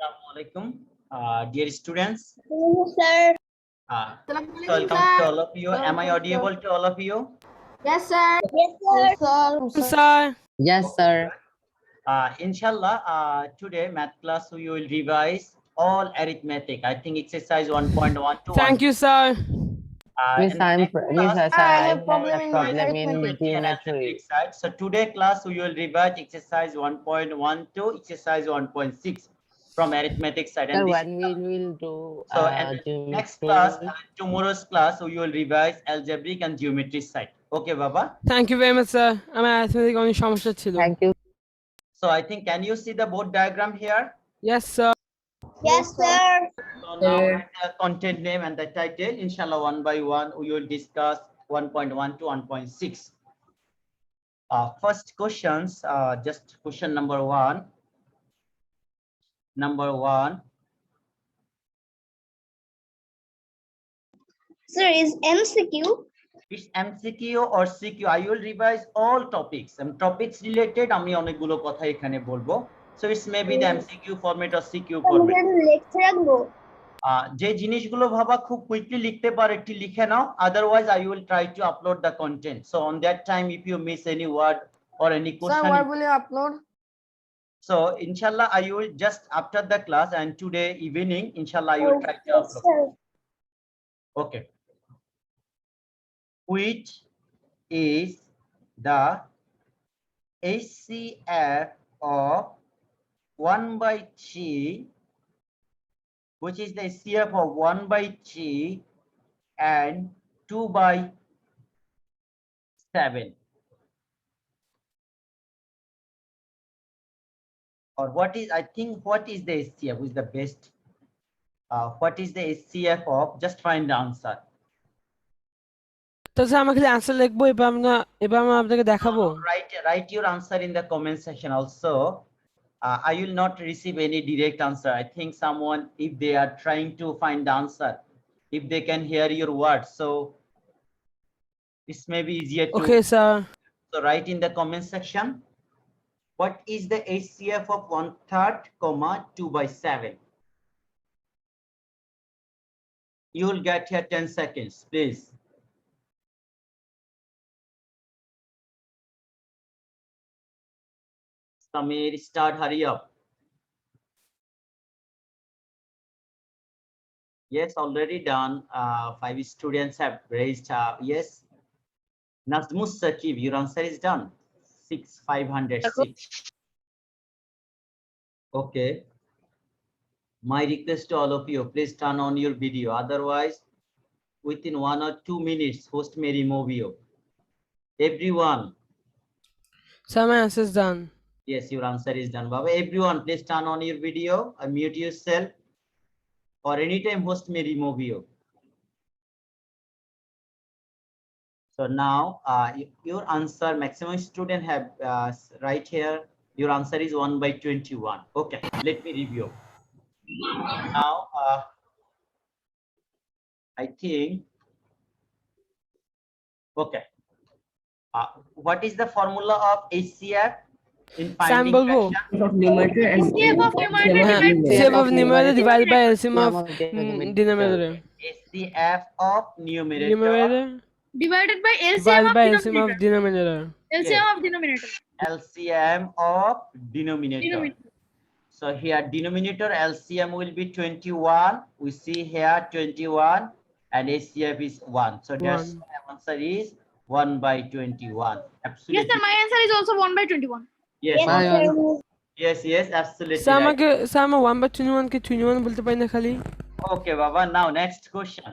Assalamualaikum, dear students. Sir. Welcome to all of you. Am I audible to all of you? Yes, sir. Yes, sir. Sir. Yes, sir. Inshallah, today math class we will revise all arithmetic. I think exercise 1.1 to Thank 1. you, sir. Miss, In the next class, I have have problem a in problem in geometry and geometry. algebraic side. So today class we will revise exercise 1.1 to exercise 1.6 from arithmetic side. Sir, And this what we will do so and next class, tomorrow's class we will revise algebraic and geometry side. Okay, Baba. Thank you very much, sir. আমার arithmetic অনেক সমস্যা ছিল। Thank you. So I think can you see the board diagram here? Yes, sir. Yes, sir. So now write the content name and the title. Inshallah, one by one we will discuss 1.1 to 1.6. First questions, just question number one. Sir, is MCQ? It's MCQ or CQ. I will revise all topics and topics related আমি অনেকগুলো কথা এখানে বলবো. So it's maybe the MCQ format or CQ format. লেখা রাখবো। যে জিনিসগুলো ভাবা খুব কুইকলি লিখতে পারো একটু লিখে নাও, otherwise I will try to upload the content. So on that time if you miss any word or any question, Sir, where will you upload? so inshallah I will just after the class and today evening inshallah I will try to upload. Sir. Okay. Which is the HCF of 1 by 3, which is the HCF of 1 by 3 and 2 by 7? Or what is, I think, what is the HCF? Who is the best? What is the HCF of? Just find the answer. তো sir আমাকে answer লিখবো এবার আমরা আপনাকে দেখাবো। Write your answer in the comment section also. I will not receive any direct answer. I think someone, if they are trying to find the answer, if they can hear your words, so this may be easier to. Okay, sir. So write in the comment section. What is the HCF of 1/3, 2 by 7? You will get here 10 seconds, please. Samir, start, hurry up. Yes, already done. 5 students have raised, yes. Nazmus Sakib, your answer is done. 6,506. Okay. My request to all of you, please turn on your video. Otherwise, within 1 or 2 minutes, host may remove you. Everyone. Sir, my answer is done. Yes, your answer is done, Baba. Everyone, please turn on your video, unmute yourself, or anytime host may remove you. So now, your answer, maximum student have right here. Your answer is 1 by 21. Okay, let me review. Now, I think, okay. What is the formula of HCF in finding বলবো? fraction? HCF of numerator divided by LCM of denominator. HCF of numerator Divided by LCM LCM of denominator. LCM of denominator. LCM of denominator. So here denominator LCM will be 21. We see here 21 and HCF is 1. So that's answer is 1 by 21. Absolutely. Yes, sir. My answer is also 1 by 21. Yes. Yes, absolutely. Sir Right. আমাকে sir আমরা 1 by 21 কে 21 বলতে পারি না খালি? Okay, Baba. Now next question.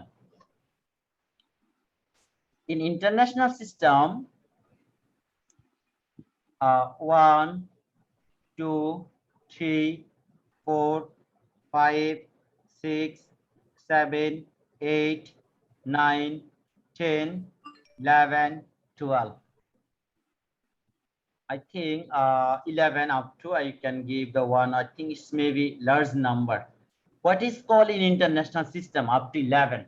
In international system, 1, 2, 3, 4, 5, 6, 7, 8, 9, 10, 11, 12. I think 11 up to I can give the one. I think it's maybe large number. What is called in international system up to 11?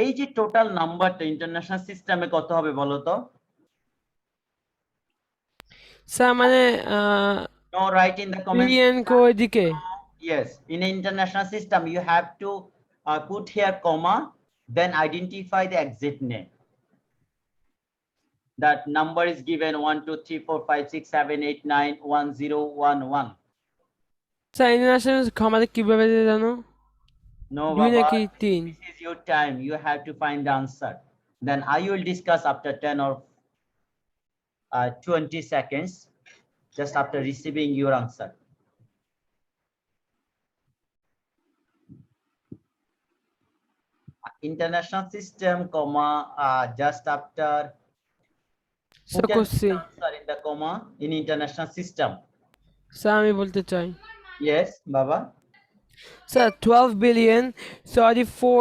এই যে total নাম্বারটা international সিস্টেমে কত হবে বলো তো? Sir মানে No, write in the comment. Billion ko এদিকে Yes, in an international system, you have to put here comma, then identify the exit name. That number is given 1, 2, 3, 4, 5, 6, 7, 8, 9, 1, 0, 1, 1. Sir international ক্ষমাতে কিভাবে দেয় জানো No, 2 Baba, নাকি 3 this is your time. You have to find the answer. Then I will discuss after 10 or 20 seconds, just after receiving your answer. International system, comma, just after sir put an করছি answer in the comma in international system. Sir আমি বলতে চাই Yes, Baba. Sir 12 billion 34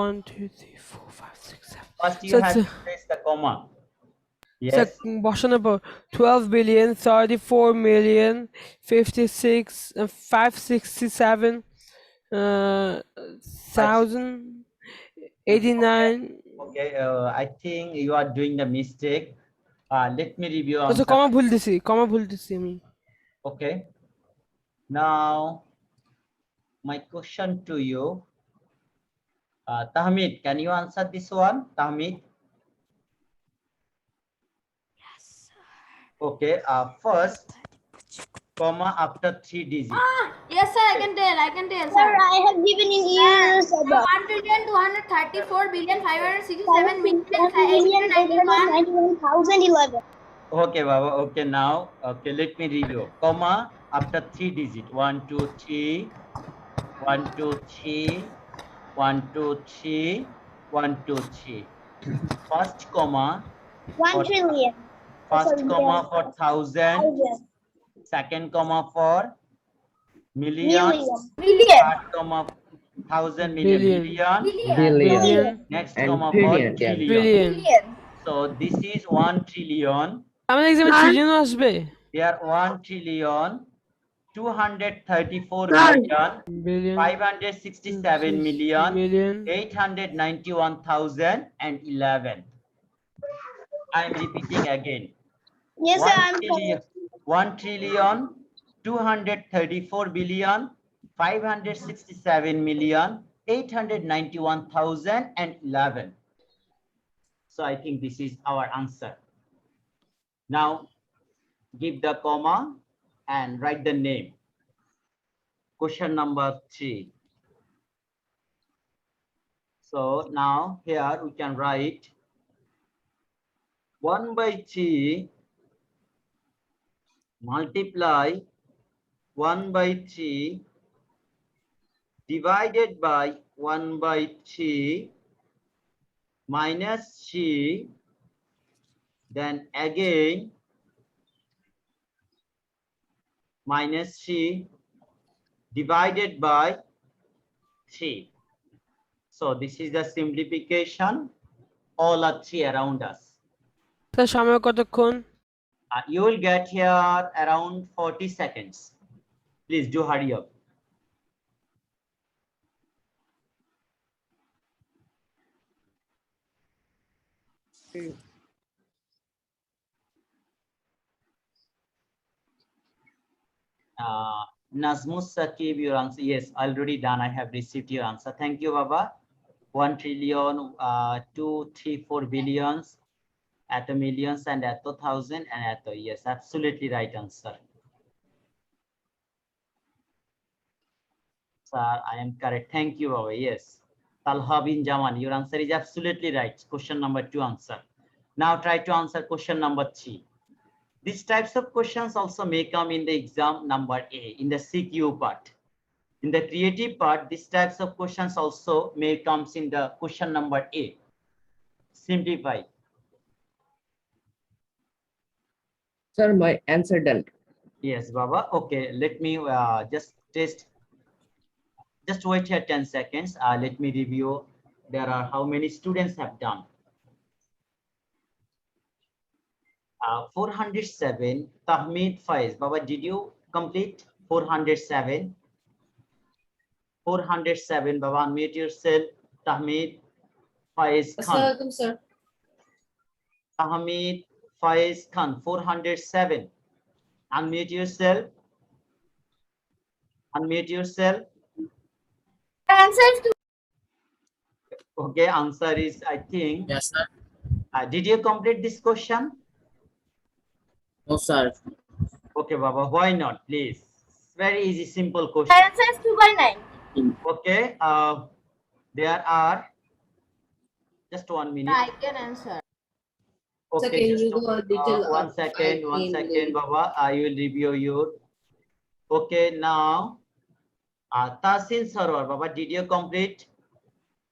1 2 3 4 5 6 7 First, you So have it's- to place the comma. Sir Yes. বসানোর পর 12 billion 34 million 56 567 thousand 89 Okay. I think you are doing the mistake. Let me review আচ্ছা answer. কমা ভুল দিছি আমি Okay. Now, my question to you, Tahmid, can you answer this one, Tahmid? Yes, sir. Okay. First, comma after 3 digits. Yes, sir, I can tell, Sir, sir. I have given in years about 1,234,567,891. Okay, Baba. Okay, now, okay, let me review. Comma after 3 digits. 1, 2, 3, 1, 2, 3, 1, 2, 3, 1, 2, 3. First comma, 1 trillion. first Sorry, comma yes. for thousand, Thousand. second comma for million, Million. third comma thousand, million, Billion. billion, Billion. billion next And comma trillion, for yes. trillion. billion So this is 1 trillion. আমাদের এক্সামে trillion আসবে Here 1 trillion 234 million billion 567 million million 891,011. I am repeating again. Yes, sir, 1 I'm trillion, 1 trillion 234 billion 567 million 891,011. So I think this is our answer. Now give the comma and write the name. Question number 3. So now here we can write 1 by 3 multiply 1 by 3 divided by 1 by 3 minus 3, then again minus 3 divided by 3. So this is the simplification. All are 3 around us. Sir সময় কতক্ষণ You will get here around 40 seconds. Please do hurry up. Nazmus Sakib, your answer. Yes, already done. I have received your answer. Thank you, Baba. 1 trillion, 2, 3, 4 billions, at a millions and at a thousand and at a, yes, absolutely right answer. Sir, I am correct. Thank you, Baba. Yes. Talha bin Jaman, your answer is absolutely right. Question number 2 answer. Now try to answer question number 3. These types of questions also may come in the exam number A, in the CQ part. In the creative part, these types of questions also may comes in the question number A. Simplify. Sir, my answer done. Yes, Baba. Okay, let me just test. Just wait here 10 seconds. Let me review. There are how many students have done. 407. Tahmid Faiz. Baba, did you complete 407? 407. Baba, unmute yourself. Tahmid Faiz Khan. Sir. Tahmid Faiz Khan. 407. Unmute yourself. Unmute yourself. Answer is 2. Okay, answer is, I think. Yes, sir. Did you complete this question? No, sir. Okay, Baba, why not, please? Very easy, simple question. Answer is 2 by 9. Okay, there are, just 1 minute. I can answer. Sir, Okay, can just you go a little one up? second, I one came second, late. Baba. I will review you. Okay, now, Tasin Sarwar, Baba, did you complete?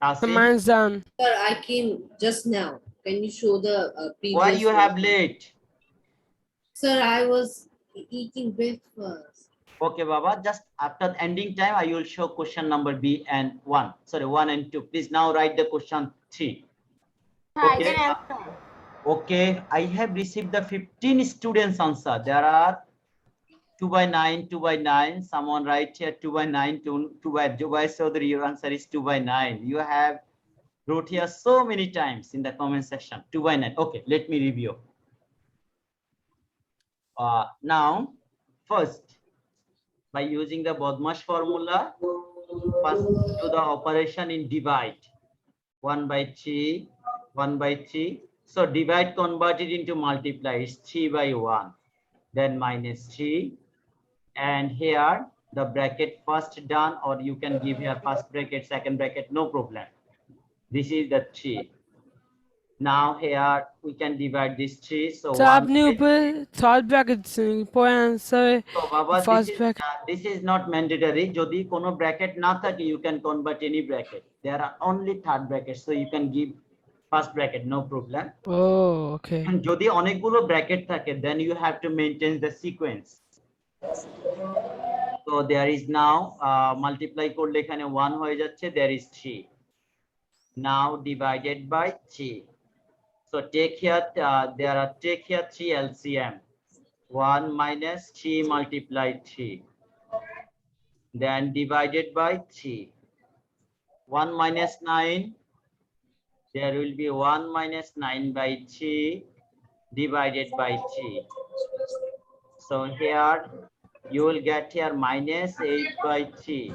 So Tasin, mine's done. Sir, I came just now. Can you show the previous why you have one? late? Sir, I was eating breakfast. Okay, Baba, just after ending time, I will show question number B and 1. Sorry, 1 and 2. Please now write the question 3. I Okay. can answer. Okay, I have received the 15 students answer. There are 2 by 9, 2 by 9. Someone write here 2 by 9, 2 by Jubai Chaudhary. Your answer is 2 by 9. You have wrote here so many times in the comment section. 2 by 9. Okay, let me review. Now, first, by using the Bodmash formula, first do the operation in divide. 1 by 3, 1 by 3. So divide converted into multiply is 3 by 1. Then minus 3. And here the bracket first done, or you can give here first bracket, second bracket, no problem. This is the 3. Now here we can divide this 3. So So 1 আপনি উপরে third bracket পরে answer So Baba, first bracket. this is not mandatory. Jodi kono bracket na thake, you can convert any bracket. There are only third brackets, so you can give first bracket, no problem. Oh, okay. And jodi onekgulo bracket thake, then you have to maintain the sequence. So there is now multiply korle ekhane 1 hoye jacche, there is 3. Now divided by 3. So take here take here 3 LCM. 1 minus 3 multiplied 3. Then divided by 3. 1 minus 9. There will be 1 minus 9 by 3 divided by 3. So here you will get here minus 8 by 3.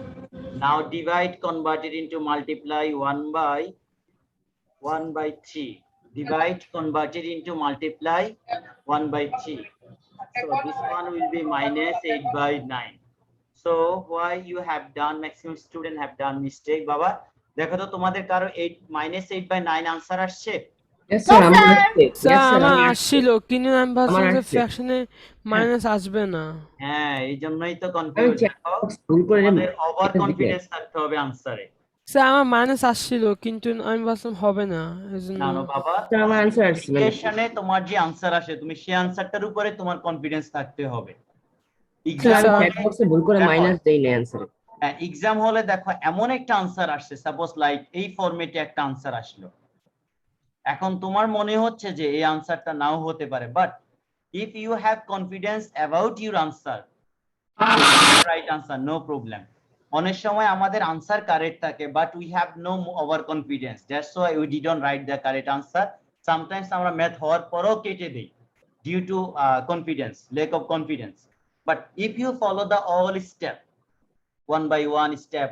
Now divide converted into multiply 1 by 3. Divide converted into multiply 1 by 3. So this one will be minus 8 by 9. So why you have done, maximum student have done mistake, Baba. দেখো তো তোমাদের কারো 8 minus 8 by 9 answer আসছে? Yes, sir. I'm sir. So Yes, sir. আমার I'm আসছিল কিন্তু আমি ভাবছিলাম যে আসছে। ফ্র্যাকশনে মাইনাস আসবে না। হ্যাঁ, এই জন্যই তো আমি কনফিউজ। ভুল করে তোমাদের ওভার কনফিডেন্স থাকতে হবে আনসারে। স্যার আমার মাইনাস আসছিল কিন্তু আমি ভাবছিলাম হবে না এজন্য। না বাবা, স্যার আমার आंसर আসছে। ইকুয়েশনে তোমার যে আনসার আসে তুমি সেই আনসারটার উপরে তোমার কনফিডেন্স থাকতে হবে। এক্সাম চ্যাট বক্সে ভুল করে মাইনাস দেই না आंसर। হ্যাঁ, এক্সাম হলে দেখো এমন একটা আনসার আসছে, সাপোজ লাইক এই ফরম্যাটে একটা আনসার আসলো। এখন তোমার মনে হচ্ছে যে এই আনসারটা নাও হতে পারে, but if you have confidence about your answer, right answer, no problem. অনেক সময় আমাদের আনসার কারেক্ট থাকে, but we have no over confidence, that's why we didn't write the correct answer. Sometimes আমরা ম্যাথ হওয়ার পরেও কেটে দিই due to confidence, lack of confidence. But if you follow the all step, one by one step,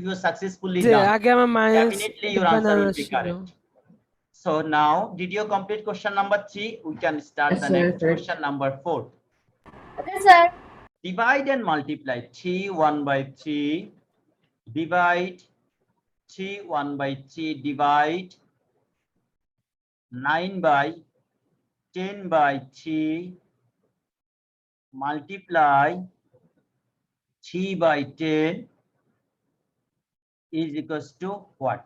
you successfully যে done, আগে আমার minus definitely your answer will be correct. So now, did you complete question number 3? We can start Yes, the sir, next sir. question number 4. Okay, sir. Divide and multiply 3 1 by 3. Divide 3 1 by 3. Divide 9 by 10 by 3. Multiply 3 by 10 is equals to what?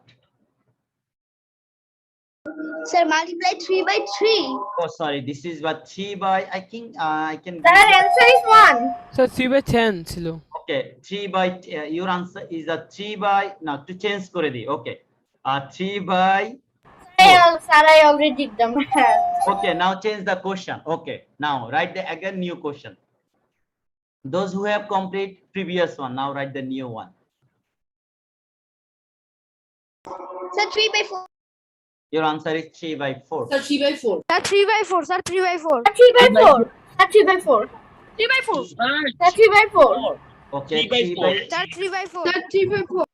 Sir, multiply 3 by 3. Oh, sorry, this is what 3 by, I think I can. Sir, answer is 1. Sir 3/10 ছিল। Okay, 3 by your answer is a 3 by, now to change করে দি, okay, 3 by, Sir, I already did the math. okay, now change the question. Okay, now write the again new question. Those who have complete previous one, now write the new one. Sir, 3 by 4. Your answer is 3 by 4. Sir 3 by 4. Sir, 3 by 4. Sir, 3 by 4. 3 by 4. Sir, 3 by 4. 3 by 4. Sir, 3 by 4. Okay, 3 by 4. Sir, 3 by 4. Sir, 3 by 4.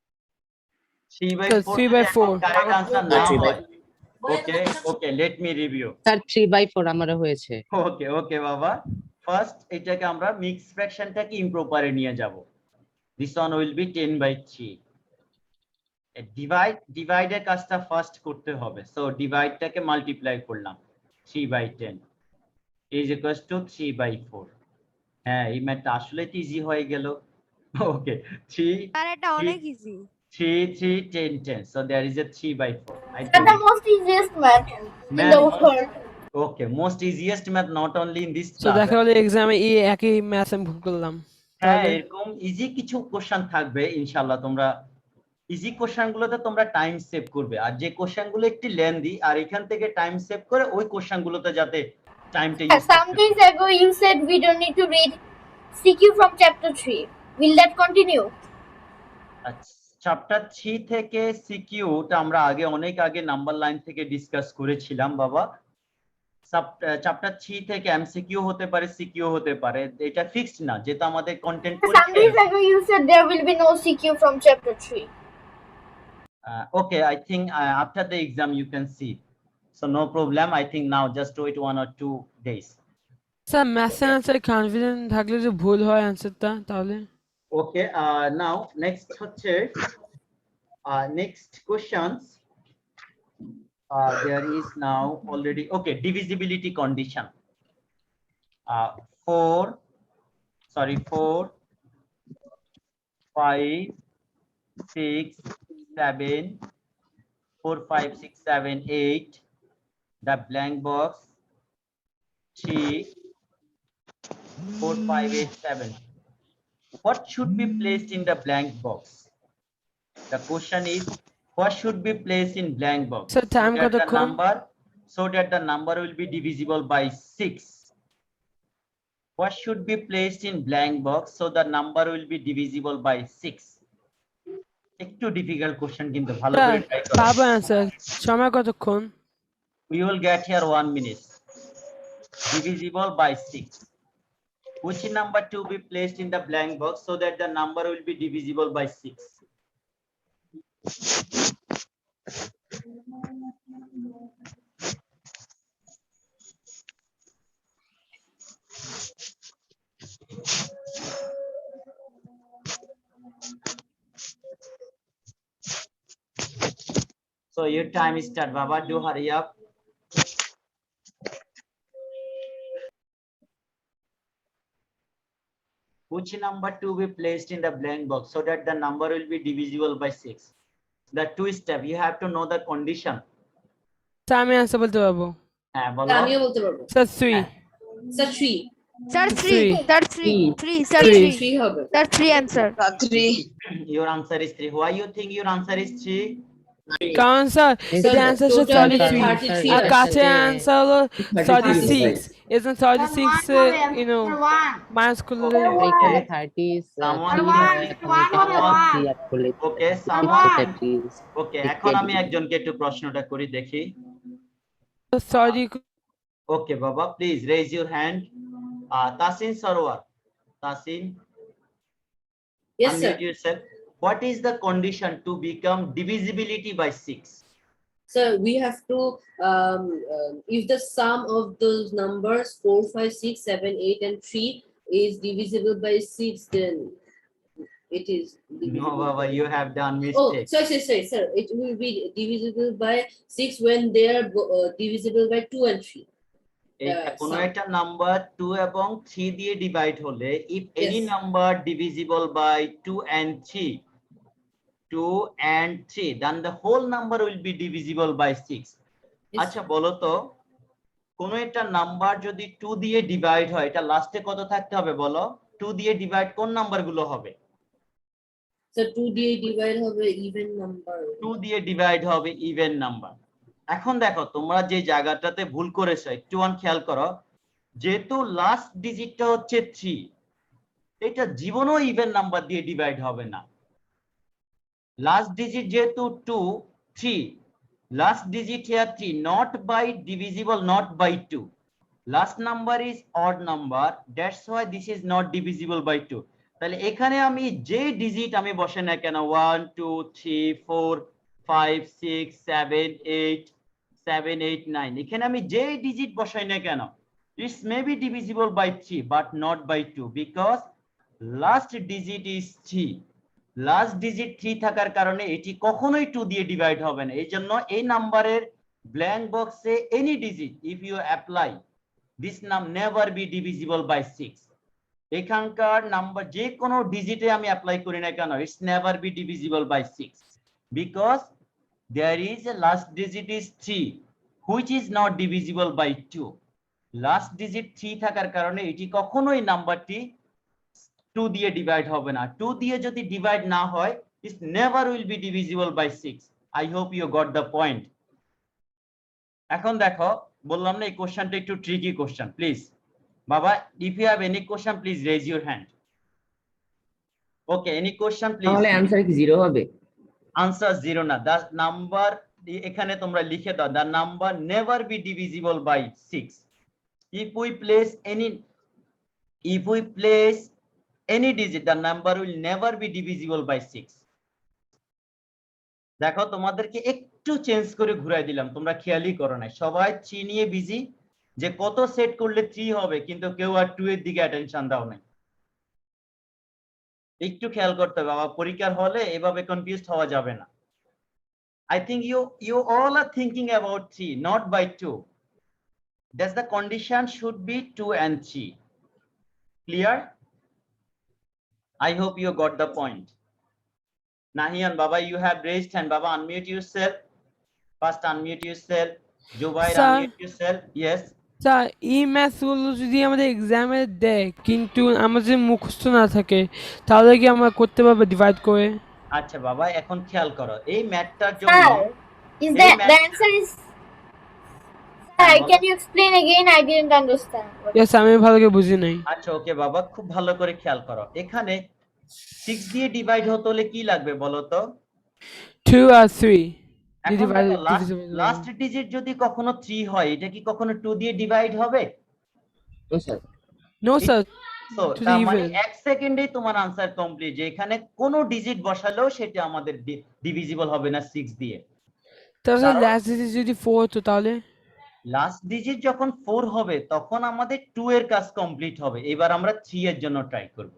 3 by Sir, 4 3 by 4. correct answer Sir, now. 3 by Okay, okay, let me review. Sir 3/4 আমারও হয়েছে। ওকে ওকে বাবা, first এটাকে আমরা mix ফ্র্যাকশনটাকে ইমপ্রপারে নিয়ে যাব। This one will be 10/3। ডিভাইডের কাজটা first করতে হবে, সো ডিভাইডটাকে মাল্টিপ্লাই করলাম 3/10 ইজ ইকুয়ালস টু 3/4। হ্যাঁ, এই ম্যাথটা আসলে তো ইজি হয়ে গেল। ওকে, 3 Sir, এটা অনেক easy. 3 3 10 10, so there is a 3/4. I Sir, the most easiest math in the world. Okay, most easiest math not only in this So class. দেখা হলো এক্সামে এই একই ম্যাথ আমি ভুল করলাম। হ্যাঁ, তাহলে এরকম ইজি কিছু কোশ্চেন থাকবে ইনশাআল্লাহ। তোমরা ইজি কোশ্চেনগুলোতে তোমরা টাইম সেভ করবে, আর যে কোশ্চেনগুলো একটু লেন্দি আর এখান থেকে টাইম সেভ করে ওই কোশ্চেনগুলোতে যাতে টাইমটা use Some days ago, you said we don't need to read CQ from chapter 3. Will that continue? Chapter 3 থেকে সিকিউটা আমরা অনেক আগে নাম্বার লাইন থেকে ডিসকাস করেছিলাম বাবা। চ্যাপ্টার 3 থেকে এমসিকিউ হতে পারে, সিকিউ হতে পারে, এটা ফিক্সড না, যেটা আমাদের content Some days ago, you said there will be no CQ from chapter 3. Okay, I think after the exam you can see, so no problem. I think now just wait 1 or 2 days. Sir ম্যাথের answer confident থাকলে যে ভুল হয় আনসারটা তাহলে? Okay, now next হচ্ছে next questions. There is now already, okay, divisibility condition. 4 5 6 7 4 5 6 7 8, the blank box 3 4 5 8 7. What should be placed in the blank box? The question is, what should be placed in blank box? Sir, time so that the কতক্ষণ? number will be divisible by 6. What should be placed in blank box so the number will be divisible by 6? একটু difficult question, কিন্তু ভালো করে try করো। পাবো answer, সময় কতক্ষণ? We will get here 1 minute. Divisible by 6. Which number to be placed in the blank box so that the number will be divisible by 6? So your time is start, Baba. Do hurry up. Which number to be placed in the blank box so that the number will be divisible by 6? The two step, you have to know the condition. Sir আমি answer বলতে পারবো? হ্যাঁ বলো। আমিও বলতে পারবো। Sir 3। Sir, 3. Sir, 3. 3. Sir, 3. 3. Sir, 3. 3. 3 হবে। Sir, 3 answer. Your answer is 3. Why you think your answer is 3? কারণ sir Sir, the answer is total 33 33 আর কাছে আছে। answer হলো 36 isn't 36 you know minus করলে এখানে 30 Someone Okay, okay, এখন আমি একজনকে একটু প্রশ্নটা করি দেখি। sorry Okay, Baba, please raise your hand. Tasin Sarwar. Tasin, Yes, sir. unmute yourself. What is the condition to become divisibility by 6? So we have to if the sum of those numbers 4, 5, 6, 7, 8, and 3 is divisible by 6, then it is divisible. No, Baba, you have done Oh, mistake. sorry, sir. It will be divisible by 6 when they are divisible by 2 and 3. কোনো একটা number 2 এবং 3 দিয়ে divide হলে if any Yes. number divisible by 2 and 3 then the whole number will be divisible by 6. Yes. আচ্ছা বলো তো, কোন একটা নাম্বার যদি 2 দিয়ে ডিভাইড হয় এটা লাস্টে কত থাকতে হবে বলো? 2 দিয়ে ডিভাইড কোন নাম্বারগুলো হবে? So 2 দিয়ে ডিভাইড হবে even number. 2 দিয়ে ডিভাইড হবে ইভেন নাম্বার। এখন দেখো তোমরা যে জায়গাটাতে ভুল করেছো একটু খেয়াল করো, যেহেতু লাস্ট ডিজিটটা হচ্ছে 3, এটা জীবনও ইভেন নাম্বার দিয়ে ডিভাইড হবে না। লাস্ট ডিজিট যেহেতু 2 3, last digit here 3, not by divisible, not by 2. Last number is odd number, that's why this is not divisible by 2. তাহলে এখানে আমি যে ডিজিট আমি বসে না কেন 1 2 3 4 5 6 7 8 7 8 9 এখানে আমি যে ডিজিট বসাই না কেন it's may be divisible by 3 but not by 2 because last digit is 3 last digit 3 থাকার কারণে এটি কখনোই 2 দিয়ে ডিভাইড হবে না এইজন্য এই নাম্বারের ব্ল্যাঙ্ক বক্সে any digit if you apply this নাম নেভার বি ডিভিজিবল বাই 6 এখানকার নাম্বার যে কোনো ডিজিটে আমি অ্যাপ্লাই করি না কেন it's never be divisible by 6 because there is a last digit is 3 which is not divisible by 2 last digit 3 থাকার কারণে এটি কখনোই নাম্বারটি 2 দিয়ে ডিভাইড হবে না 2 দিয়ে যদি ডিভাইড না হয় it's never will be divisible by 6 I hope you got the point এখন দেখো বললাম না এই কোশ্চেনটা একটু tricky question please Baba, if you have any question, please raise your hand. Okay, any question, please? তাহলে অ্যানসার কি 0 হবে? Answer 0 না। The number এখানে তোমরা লিখে দাও the number never be divisible by 6. If we place any digit, the number will never be divisible by 6. দেখো তোমাদেরকে একটু চেঞ্জ করে ঘুরাই দিলাম তোমরা খেয়ালই করো না সবাই 3 নিয়ে বিজি যে কত সেট করলে 3 হবে কিন্তু কেউ আর 2 এর দিকে অ্যাটেনশন দাও নাই একটু খেয়াল করতে হবে বাবা পরীক্ষার হলে এভাবে কনফিউজড হওয়া যাবে না I think you all are thinking about 3 not by 2 that's the condition should be 2 and 3 clear I hope you got the point Nahian Baba you have raised hand Baba unmute yourself first unmute yourself Jubair Sir. unmute yourself yes sir এই ম্যাথগুলো যদি আমাদের এক্সামে দেয় কিন্তু আমাদের মুখস্থ না থাকে তাহলে কি আমরা করতে পারবো ডিভাইড করে আচ্ছা বাবা এখন খেয়াল করো এই ম্যাথটার জন্য Sir, is Hey, the answer is? Sir, can you explain again? I didn't understand. Yes আমি ভালো করে বুঝি নাই আচ্ছা ওকে বাবা খুব ভালো করে খেয়াল করো এখানে 6 দিয়ে ডিভাইড হতে হলে কি লাগবে বলো তো 2 আর 3 এখন divide- দেখো লাস্ট ডিজিট যদি কখনো 3 হয় এটা কি কখনো 2 দিয়ে ডিভাইড হবে নো স্যার নো স্যার তো To তার the মানে even. 1 সেকেন্ডেই তোমার আনসার কমপ্লিট যে এখানে কোনো ডিজিট বসালেও সেটা আমাদের ডিভিজিবল হবে না 6 দিয়ে তাহলে কারণ- লাস্ট ডিজিট যদি 4 তো তাহলে লাস্ট ডিজিট যখন 4 হবে তখন আমাদের 2 এর কাজ কমপ্লিট হবে এবার আমরা 3 এর জন্য ট্রাই করব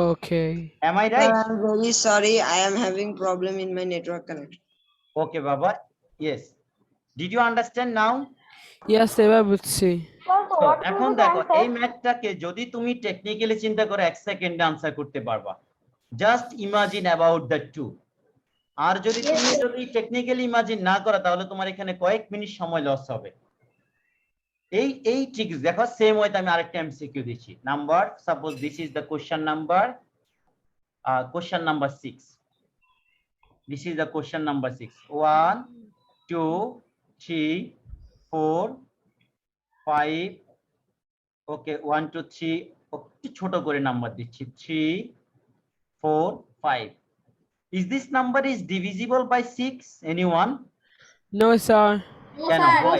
ওকে am I right I'm very sorry. I am having problem in my network connection. okay baba yes did you understand now yes এবার বুঝছি তো এখন দেখো এই ম্যাথটাকে যদি তুমি টেকনিক্যালি চিন্তা করে 1 সেকেন্ডে আনসার করতে পারবা জাস্ট ইমাজিন অ্যাবাউট দ্য 2 আর যদি তুমি টেকনিক্যালি ইমাজিন না করো তাহলে তোমার এখানে কয়েক মিনিট সময় লস হবে এই ট্রিক্স দেখো সেম ওয়েতে আমি আরেকটা এমসিকিউ দিচ্ছি number suppose this is the question number 6 this is the question number 6 1 2 3 4 5 okay 1 2 3 একটু ছোট করে নাম্বার দিচ্ছি 3 4 5 is this number is divisible by 6 anyone no sir কেন why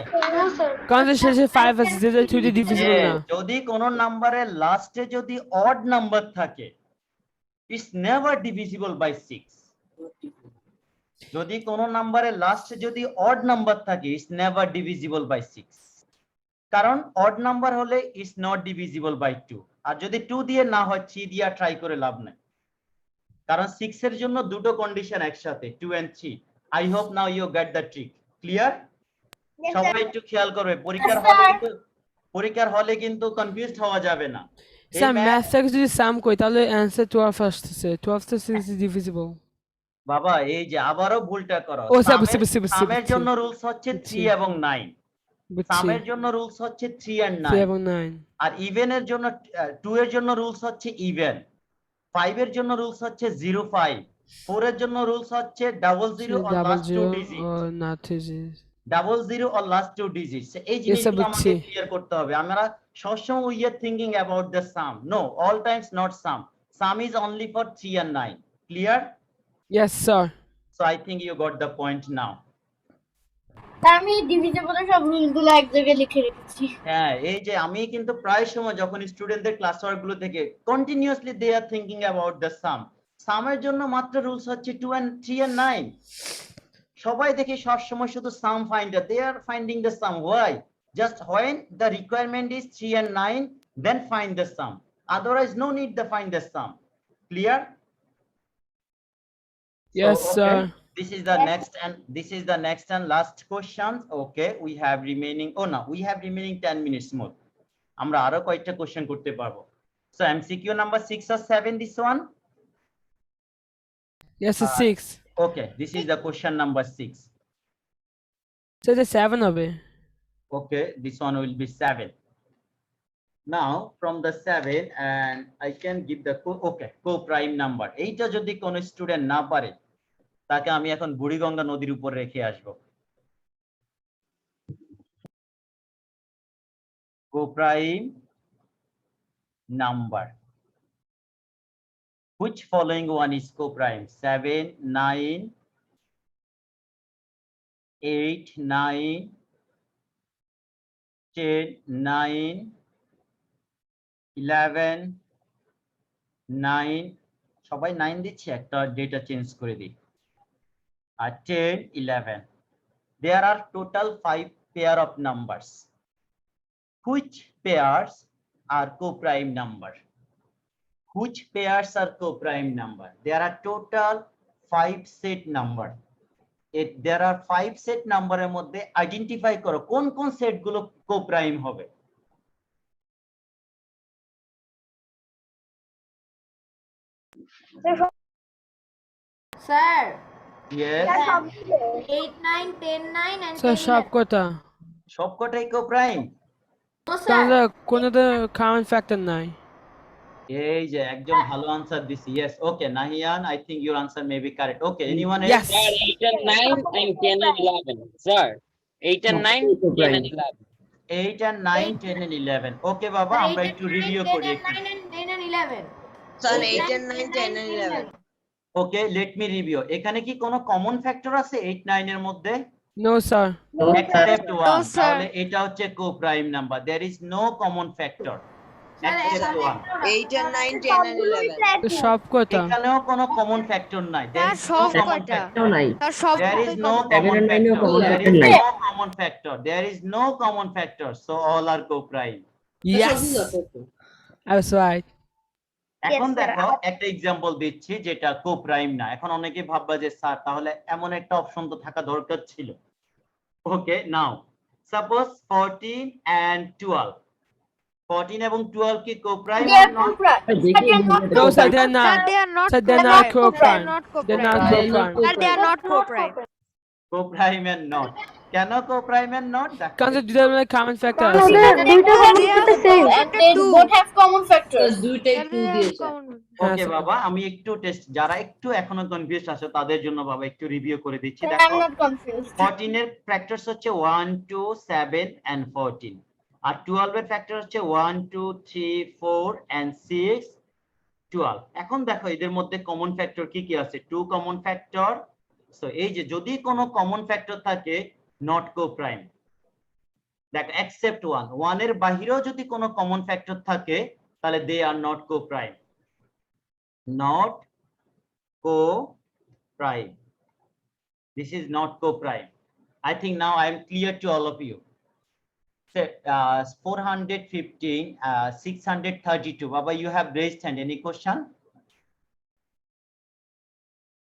কারণ শেষে 5 আছে যেটা 2 দিয়ে ডিভিজিবল না যদি কোন নাম্বারের লাস্টে যদি অড নাম্বার থাকে ইটস নেভার ডিভিজিবল বাই 6 যদি কোন নাম্বারের লাস্টে যদি অড নাম্বার থাকে ইটস নেভার ডিভিজিবল বাই 6 কারণ অড নাম্বার হলে ইটস নট ডিভিজিবল বাই 2 আর যদি 2 দিয়ে না হয় 3 দিয়ে ট্রাই করে লাভ নাই কারণ 6 এর জন্য দুটো কন্ডিশন একসাথে 2 and 3 I hope now you get the trick clear সবাই একটু খেয়াল করবে পরীক্ষার হলে কিন্তু কনফিউজড হওয়া যাবে না স্যার ম্যাথটাকে যদি সাম করি তাহলে অ্যানসার 12 আসছে 12 তো 6 ইজ ডিভিজিবল বাবা এই যে আবারও ভুলটা করো ও, স্যার, বুঝছি। সামের জন্য রুলস হচ্ছে 3 এবং 9 বুঝছি সামের জন্য রুলস হচ্ছে 3 and 3 9 এবং 9 আর ইভেনের জন্য 2 এর জন্য রুলস হচ্ছে ইভেন 5 এর জন্য রুলস হচ্ছে 0 5 4 এর জন্য রুলস হচ্ছে 00 or last two digits or not digits 00 or last two digits এই sir, জিনিসগুলো বুঝছি। আমাদের ক্লিয়ার করতে হবে আমরা সবসময় we are thinking about the some no all Times not some some is only for 3 and 9 clear yes sir so I think you got the point now তার আমি ডিভিজিবলের সব রুলগুলো এক জায়গায় লিখে রেখেছি। হ্যাঁ, এই যে আমি কিন্তু প্রায় সময় যখন স্টুডেন্টদের ক্লাস ওয়ার্ক গুলো থেকে continuously they are thinking about the sum. সামের জন্য মাত্র রুলস হচ্ছে 2 and 3 and 9। সবাই দেখি সব সময় শুধু sum finder, they are finding the sum. Why? Just when the requirement is 3 and 9, then find the sum. Otherwise no need to find the sum. Clear? Yes, So, sir. this is the next and last question. Okay, we have remaining, oh no, we have remaining 10 minutes more. আমরা আরো কয়েকটা question করতে পারবো। So MCQ number 6 or 7, this one? Yes, sir, 6. Okay, this is the question number 6. So the 7 হবে। Okay, this one will be 7. Now from the 7, and I can give the co-prime number. এইটা যদি কোন student না পারে তাকে আমি এখন বুড়িগঙ্গা নদীর উপর রেখে আসবো। Co-prime number. Which following one is co-prime? 7, 9, 8, 9, 10, 9, 11, 9, সবাই 9 দিচ্ছে, একটা ডেটা চেঞ্জ করে দিই, আর 10, 11. There are total 5 pair of numbers. Which pairs are co-prime number? Which pairs are co-prime number? There are total 5 set number. There are 5 set number এর মধ্যে identify করো কোন কোন সেট গুলো co-prime হবে। স্যার Yes, 8 9 10 9 and স্যার 10 সব 11 কথা। সবকটাই co-prime। No, sir. তাহলে কোনোতে কমন ফ্যাক্টর নাই। এই যে একজন ভালো আনসার দিছি। Yes, okay, Nahian, I think your answer may be correct. Okay, anyone Yes. else? Sir, 8 and 9 and 10 and 11. Sir, 8 and 9, 10 and 11. 8 and 9, 10 and 11. Okay, বাবা, Sir, আমরা 8 একটু and 9, রিভিউ 10 করি and একটু। 9 and 10 and 11. Sir, 8, 8 and 9, 10 and 11. Okay, let me review. এখানে কি কোনো common factor আছে 8, 9 এর মধ্যে? No, sir. Except one. তাহলে এটা হচ্ছে co-prime number. There is no common factor. Except one. 8 and 9, 10 and 11. তো সব কথা। এখানেও কোনো কমন ফ্যাক্টর নাই। There is no common factor. নাই। There is no 7 common and 9 এও factor. common There factor is নাই। no common factor. There is no common factor. So all are co-prime. Yes, I was right. এখন sir. দেখো একটা example দিচ্ছি যেটা co-prime না। এখন অনেকে ভাববা যে স্যার তাহলে এমন একটা অপশন তো থাকা দরকার ছিল। Okay, now suppose 14 and 12. 14 এবং 12 কি co-prime They or are not? co-prime. Sir, they are not No, sir, co-prime. they're not. They are not Sir, they're not co-prime. co-prime. They're not They're not co-prime. Sir, they are not co-prime. Co-prime and not. কেন co-prime and not? কারণ sir দুটার মধ্যে common factor আছে। Sir, and they both have common Sir, factors. দুইটাই 2 দিয়েছে। হ্যাঁ, ওকে sir. বাবা, আমি একটু টেস্ট যারা একটু এখনো কনফিউজ আছে তাদের জন্য বাবা একটু রিভিউ করে দিচ্ছি। Sir, দেখো I'm not confused. 14 এর ফ্যাক্টরস হচ্ছে 1 2 7 and 14, আর 12 এর ফ্যাক্টর হচ্ছে 1 2 3 4 and 6 12। এখন দেখো এদের মধ্যে কমন ফ্যাক্টর কি কি আছে? 2 কমন ফ্যাক্টর। সো এই যে যদি কোনো কমন ফ্যাক্টর থাকে নট co-prime। দেখো except 1, 1 এর বাহিরেও যদি কোনো কমন ফ্যাক্টর থাকে তাহলে they are not co-prime. Not co-prime. This is not co-prime. I think now I am clear to all of you. So 415, 632. Baba, you have raised hand. Any question?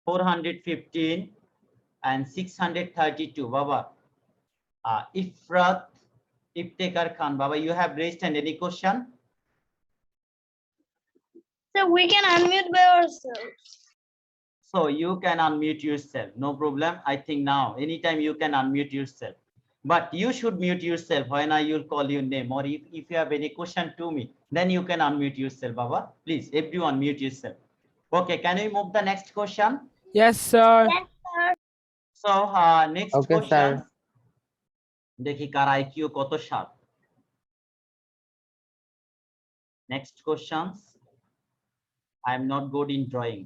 415 and 632. Baba, Iftekar Khan. Baba, you have raised hand. Any question? So we can unmute by ourselves. So you can unmute yourself, no problem. I think now anytime you can unmute yourself, but you should mute yourself when I will call your name, or if you have any question to me, then you can unmute yourself. Baba, please everyone mute yourself. Okay, can we move the next question? Yes, sir. So next Okay, question. sir. দেখি কার IQ কত sharp. Next questions. I am not good in drawing.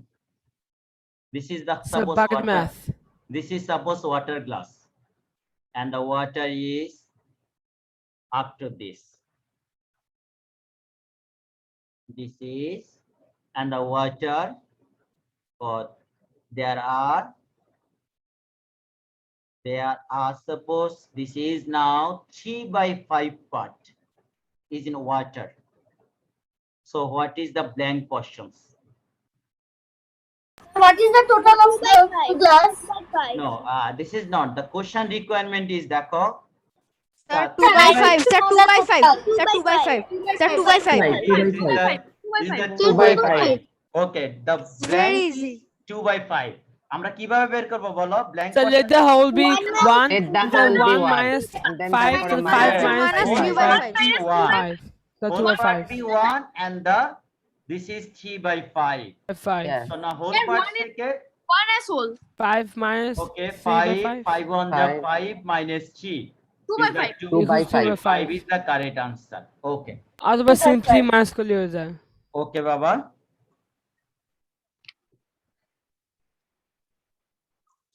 This is the Sir, suppose bucket water. math. This is suppose water glass, and the water is up to this. This is, and the water, or there are suppose this is now 3/5 part is in water. So what is the blank portions? What is the total of the glass? No, this is not. The question requirement is the Sir, 2 by 5. Sir, 2 by 5. Sir, 2 by 5. Sir, 2 by 5. is the 2 by 5. Okay, the Very blank easy. is 2 by 5. আমরা কিভাবে বের করব বলো? Blank So let the whole be 1, Let the so whole be 1 one. minus And then 5, for so a 5 minus minus 2 3 by by 5. 5. So 2 by Whole part 5. be 1 and the this is 3 by 5. 5. Yeah. So now whole part থেকে 5 minus okay 3 by 5 5. 5 on the 5 minus 3 2 is by the 5. 2 2 by Equals 2 by 5 5. is the correct answer. Okay, অথবা simply minus করলে হয়ে যায়। okay baba.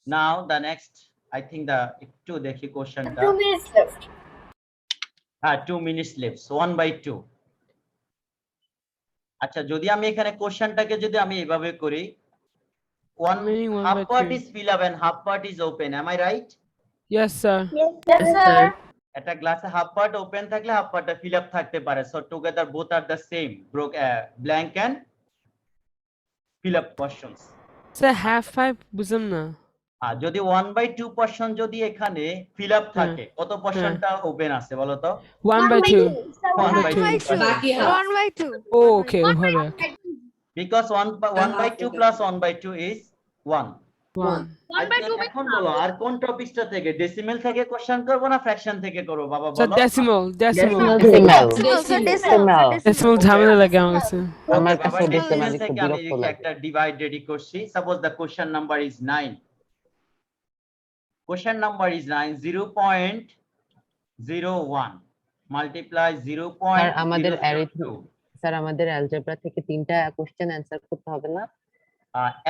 Now the next, I think the একটু দেখি question টা 2 minutes left. 2 minutes left, so 1 by 2. আচ্ছা, যদি আমি এখানে কোশ্চেনটাকে যদি আমি এভাবে করি, Meaning 1 half by part 2. is fill up and half part is open, am I right? Yes sir. Yes, sir. একটা গ্লাসে হাফ পার্ট ওপেন থাকলে হাফ পার্টটা ফিল আপ থাকতে পারে, so together both are the same, blank and fill up portions. Sir half 5 বুঝলাম না। আর যদি 1/2 portion যদি এখানে ফিল আপ থাকে, কত পোরশনটা ওপেন আছে বলো তো? 1 by 2. 1/2 বাকি half. 1 by 2. Okay, ওভাবে। because 1/2 plus 1/2 is 1. 1. এখন বলো আর কোন টপিকটা থেকে, ডেসিমেল থেকে কোশ্চেন করব না ফ্র্যাকশন থেকে করব বাবা So বলো? decimal. Decimal. Sir, decimal. Decimal. Decimal ঝামেলা লাগে আমার কাছে। আমার বাবা, কাছে decimal decimal থেকে খুব আমি বিরক্ত লাগে। একটা ডিভাইড রেডি করছি। Suppose the question number is 9. Question number is 9, 0.01 multiply 0.02. Sir আমাদের স্যার আমাদের অ্যালজেব্রা থেকে তিনটা কোশ্চেন অ্যানসার করতে হবে না?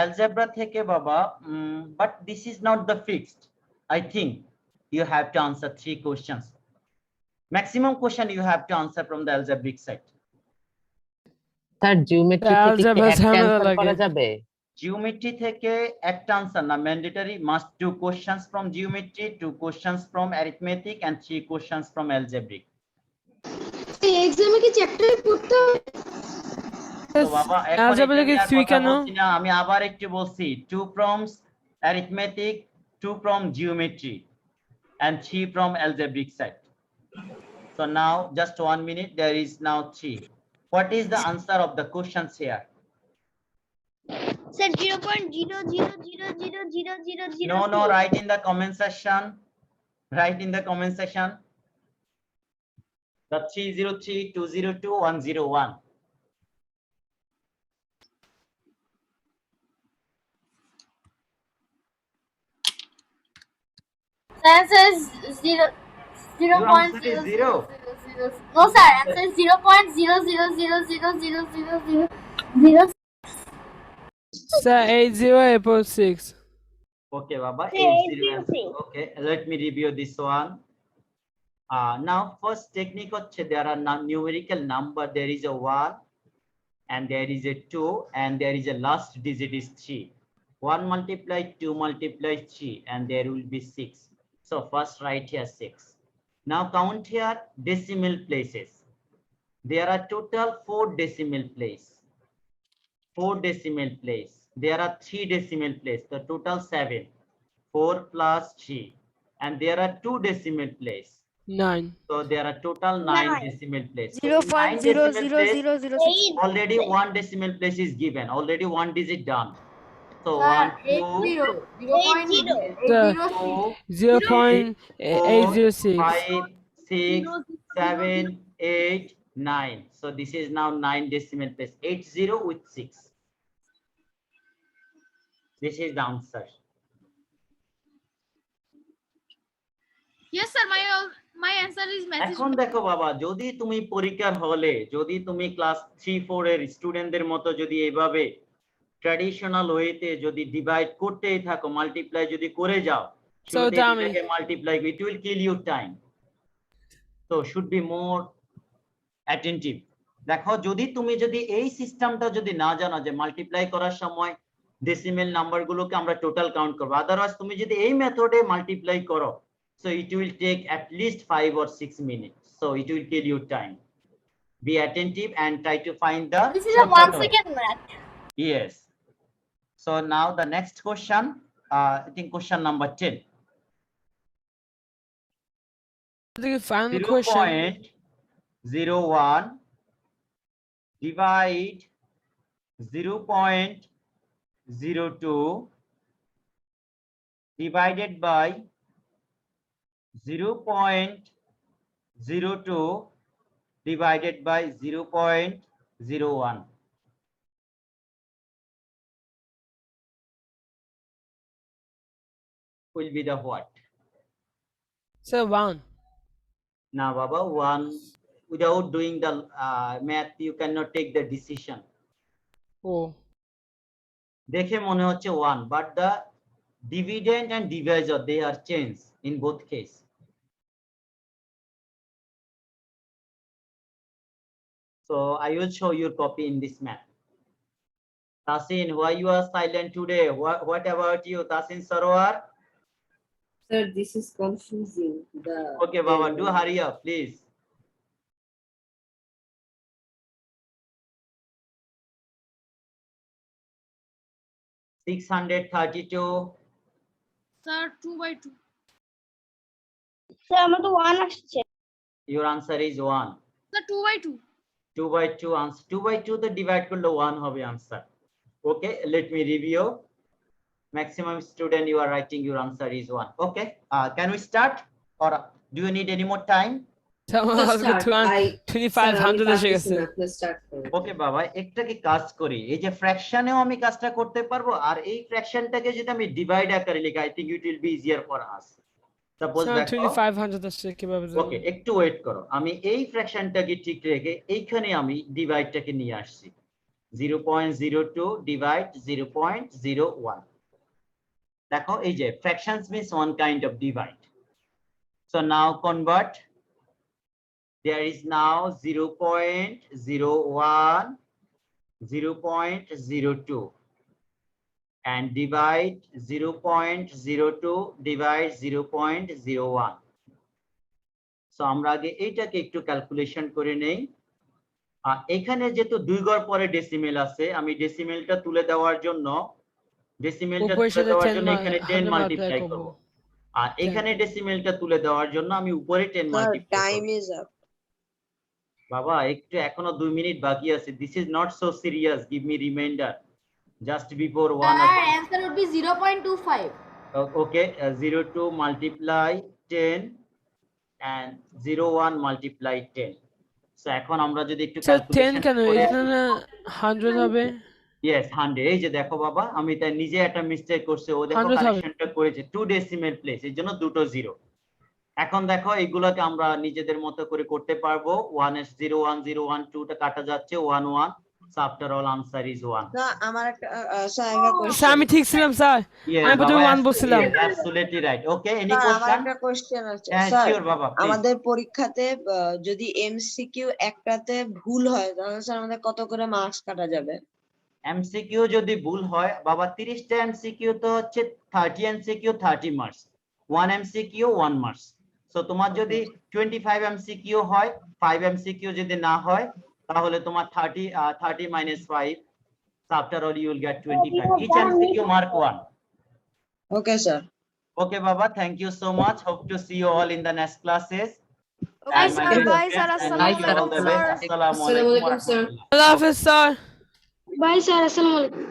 Algebra থেকে বাবা, but this is not the fixed. I think you have to answer 3 questions. Maximum question you have to answer from the algebraic side. Sir geometry থেকে কি Algebra একটা ঝামেলা অ্যানসার লাগে। করা যাবে? Geometry থেকে একটা answer না, mandatory, must 2 questions from geometry, 2 questions from arithmetic and 3 questions from algebraic. এই এক্সামে কি চ্যাপ্টার পড়তে হবে? তো বাবা এখন Algebra এখানে কি আর 3 কথা কেন? বলছি না, আমি আবার একটু বলছি, 2 from arithmetic, 2 from geometry and 3 from algebraic side. So now just 1 minute, there is now 3. What is the answer of the questions here? Sir, 0.00000000. No, write in the comment section. Write in the comment section. The 303, 202, 101. The answer is 0. Your answer is 0. No, sir. Answer is 0.00000000. Sir 8086. Okay, Baba. Say 80. Okay, let me review this one. Now, first technique, there are numerical number. There is a 1, and there is a 2, and there is a last digit is 3. 1 multiply 2 multiply 3, and there will be 6. So first write here 6. Now count here decimal places. There are total 4 decimal places. 4 decimal place. There are 3 decimal place. The total 7. 4 plus 3. And there are 2 decimal place. 9. So there are total 9 decimal place. So 0.00006. already 1 decimal place is given. Already 1 digit done. So Sir, 1, 2, 0.806. 5, 6, 7, 8, 9. So this is now 9 decimal place. 80 with 6. This is the answer. Yes, sir. My answer is message. এখন দেখো বাবা, যদি তুমি পরীক্ষার হলে যদি তুমি class 3-4 এর স্টুডেন্টদের মতো যদি এইভাবে ট্র্যাডিশনাল ওয়েতে যদি ডিভাইড করতেই থাকো, মাল্টিপ্লাই যদি করে যাও, So শুরুতে dummy. এটাকে multiply, it will kill you time. So should be more attentive. দেখো যদি তুমি যদি এই সিস্টেমটা যদি না জানো যে মাল্টিপ্লাই করার সময় ডেসিমেল নাম্বার গুলোকে আমরা টোটাল কাউন্ট করব, আদারওয়াইজ তুমি যদি এই মেথডে মাল্টিপ্লাই করো, so it will take at least 5 or 6 minutes, so it will kill you time. Be attentive and try to find the This is a shortcut 1 way. second math. Yes. So now the next question, I think question number 10. The final question. 0.01 divide 0.02 divided by 0.02 divided by 0.01. Will be the what? So 1. Now, Baba, 1 without doing the math, you cannot take the decision. Oh. দেখে মনে হচ্ছে 1, but the dividend and divisor, they are changed in both case. So I will show your copy in this math. Tasin, why you are silent today? What about you, Tasin Sarwar? Sir, this is confusing. Okay, Baba, do hurry up, please. $632. Sir, 2 by 2. Sir, আমার তো 1 আসছে। Your answer is 1. Sir, 2 by 2. 2 by 2 answer. 2 by 2 the divide করলে 1 হবে answer. Okay, let me review. Maximum student, you are writing your answer is 1. Okay, can we start or do you need any more time? Let's start. 2500 এসে গেছে। Let's start. ওকে বাবা, একটা কি কাজ করি, এই যে ফ্র্যাকশনেও আমি কাজটা করতে পারবো, আর এই ফ্র্যাকশনটাকে যদি আমি ডিভাইড আকারে লিখি, I think it will be easier for us. Suppose দেখো 2500 আসছে কিভাবে জানো? ওকে, একটু ওয়েট করো, আমি এই ফ্র্যাকশনটাকে ঠিক রেখে এইখানে আমি ডিভাইডটাকে নিয়ে আসছি। 0.02 ডিভাইড 0.01। দেখো এই যে fractions means one kind of divide. So now convert. There is now 0.01, 0.02 and divide 0.02 divide 0.01. So আমরা আগে এইটাকে একটু ক্যালকুলেশন করে নেই। এখানে যেহেতু 2 ঘর পরে ডেসিমেল আছে, আমি ডেসিমেলটা তুলে দেওয়ার জন্য এখানে 10 মাল্টিপ্লাই করব, আর এখানে ডেসিমেলটা তুলে দেওয়ার জন্য আমি উপরে 10 মাল্টিপ্লাই করব। Time is up. বাবা একটু এখনো 2 মিনিট বাকি আছে। This is not so serious, give me reminder just before 1 Sir, answer would be 0.25. Okay, 02 multiply 10 and 01 multiply 10. So এখন আমরা যদি একটু স্যার 10 ক্যালকুলেশন কেন করে, এখানে 100 হবে? ইয়েস 100। এই যে দেখো বাবা, আমি তাই নিজে একটা মিস্টেক করছি, ও দেখো 100 হবে। কারেকশনটা করেছে 2 ডেসিমেল প্লেস, এর জন্য দুটো জিরো। এখন দেখো এইগুলোকে আমরা নিজেদের মতো করে করতে পারবো। 1 is 0 1 0 1 2 টা কাটা যাচ্ছে 1 1, so after all answer is 1. না আমার একটা স্যার একটা স্যার কোশ্চেন। আমি ঠিক ছিলাম স্যার, Yes, আমি প্রথমে Baba, 1 বলছিলাম। absolutely right. Okay, any আমার question? একটা কোশ্চেন আছে হ্যাঁ, স্যার। sure বাবা, please. আমাদের পরীক্ষাতে যদি এমসিকিউ একটাতে ভুল হয় তাহলে স্যার আমাদের কত করে মার্কস কাটা যাবে? MCQ যদি ভুল হয় বাবা, 30টা MCQ তো হচ্ছে 30 MCQ 30 marks, 1 MCQ 1 marks. So তোমার যদি 25 MCQ হয়, 5 MCQ যদি না হয়, তাহলে তোমার 30 minus 5, so after all you will get 25. Each MCQ mark 1. Okay sir. Okay Baba, thank you so much. Hope to see you all in the next classes. Okay, And my sir. dear Bye, sir. friends, and Assalamu wish you all the alaikum, best. sir. Assalamu alaikum Assalamu alaikum, wa sir. rahmatullah. আল্লাহ হাফেজ sir. Bye, sir. Assalamu alaikum.